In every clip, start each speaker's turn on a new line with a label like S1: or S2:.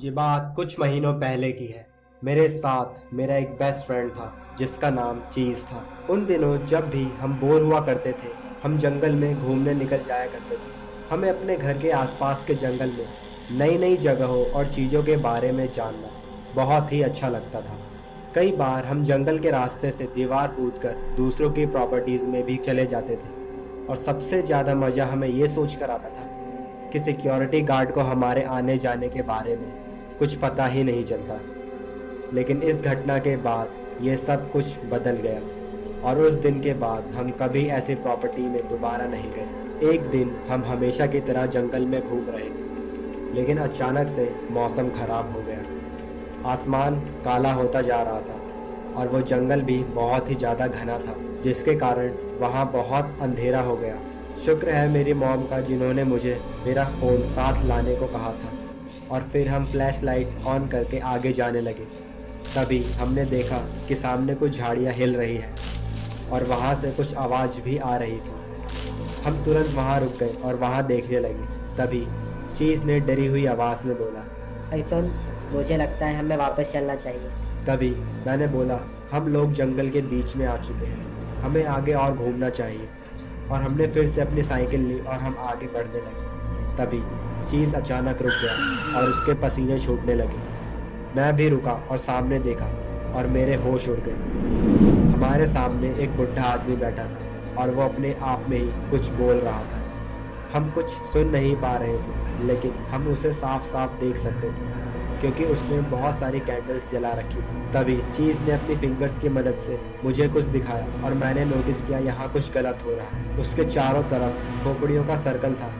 S1: ये बात कुछ महीनों पहले की है। मेरे साथ मेरा एक बेस्ट फ्रेंड था जिसका नाम चीज़ था। उन दिनों जब भी हम बोर हुआ करते थे, हम जंगल में घूमने निकल जाया करते थे। हमें अपने घर के आसपास के जंगल में नई नई जगहों और चीज़ों के बारे में जानना बहुत ही अच्छा लगता था। कई बार हम जंगल के रास्ते से दीवार कूदकर दूसरों की प्रॉपर्टीज़ में भी चले जाते थे, और सबसे ज़्यादा मज़ा हमें ये सोच कर आता था कि सिक्योरिटी गार्ड को हमारे आने जाने के बारे में कुछ पता ही नहीं चलता। लेकिन इस घटना के बाद ये सब कुछ बदल गया, और उस दिन के बाद हम कभी ऐसी प्रॉपर्टी में दोबारा नहीं गए। एक दिन हम हमेशा की तरह जंगल में घूम रहे थे, लेकिन अचानक से मौसम खराब हो गया। आसमान काला होता जा रहा था और वो जंगल भी बहुत ही ज़्यादा घना था, जिसके कारण वहाँ बहुत अंधेरा हो गया। शुक्र है मेरी मॉम का, जिन्होंने मुझे मेरा फ़ोन साथ लाने को कहा था, और फिर हम फ्लैश लाइट ऑन करके आगे जाने लगे। तभी हमने देखा कि सामने कुछ झाड़ियाँ हिल रही है और वहाँ से कुछ आवाज़ भी आ रही थी। हम तुरंत वहाँ रुक गए और वहाँ देखने लगे। तभी चीज़ ने डरी हुई आवाज़ में बोला,
S2: भाई सुन, मुझे लगता है हमें वापस चलना चाहिए।
S1: तभी मैंने बोला, हम लोग जंगल के बीच में आ चुके हैं, हमें आगे और घूमना चाहिए। और हमने फिर से अपनी साइकिल ली और हम आगे बढ़ने लगे। तभी चीज़ अचानक रुक गया और उसके पसीने छूटने लगे। मैं भी रुका और सामने देखा और मेरे होश उड़ गए। हमारे सामने एक बुढ़ा आदमी बैठा था और वो अपने आप में ही कुछ बोल रहा था। हम कुछ सुन नहीं पा रहे थे, लेकिन हम उसे साफ साफ देख सकते थे क्योंकि उसने बहुत सारी कैंडल्स जला रखी थी। तभी चीज़ ने अपनी फिंगर्स की मदद से मुझे कुछ दिखाया और मैंने नोटिस किया यहाँ कुछ गलत हो रहा है। उसके चारों तरफ खोपड़ियों का सर्कल था।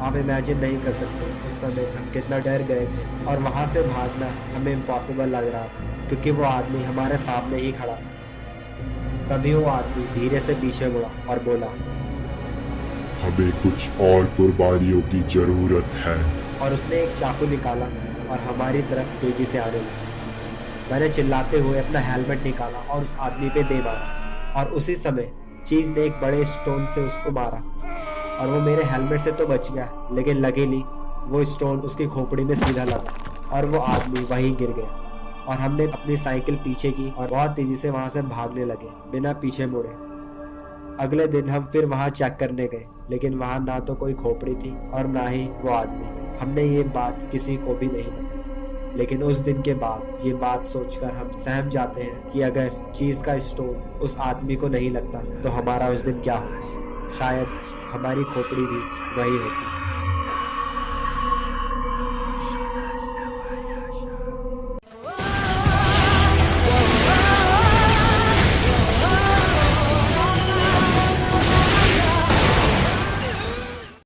S1: आप इमेजिन नहीं कर सकते उस समय हम कितना डर गए थे, और वहाँ से भागना हमें इम्पॉसिबल लग रहा था क्योंकि वो आदमी हमारे सामने ही खड़ा था। तभी वो आदमी धीरे से पीछे मुड़ा और बोला,
S3: हमें कुछ और कुर्बानियों की जरूरत है।
S1: और उसने एक चाकू निकाला और हमारी तरफ तेजी से आने लगा। मैंने चिल्लाते हुए अपना हेलमेट निकाला और उस आदमी पे दे मारा, और उसी समय चीज़ ने एक बड़े स्टोन से उसको मारा, और वो मेरे हेलमेट से तो बच गया, लेकिन लगेली वो स्टोन उसकी खोपड़ी में सीधा लगा और वो आदमी वहीं गिर गया। और हमने अपनी साइकिल पीछे की और बहुत तेज़ी से वहाँ से भागने लगे बिना पीछे मुड़े। अगले दिन हम फिर वहाँ चेक करने गए, लेकिन वहाँ ना तो कोई खोपड़ी थी और ना ही वो आदमी। हमने ये बात किसी को भी नहीं बताई, लेकिन उस दिन के बाद ये बात सोचकर हम सहम जाते हैं कि अगर चीज़ का स्टोन उस आदमी को नहीं लगता तो हमारा उस दिन क्या होता। शायद हमारी खोपड़ी भी वही होती।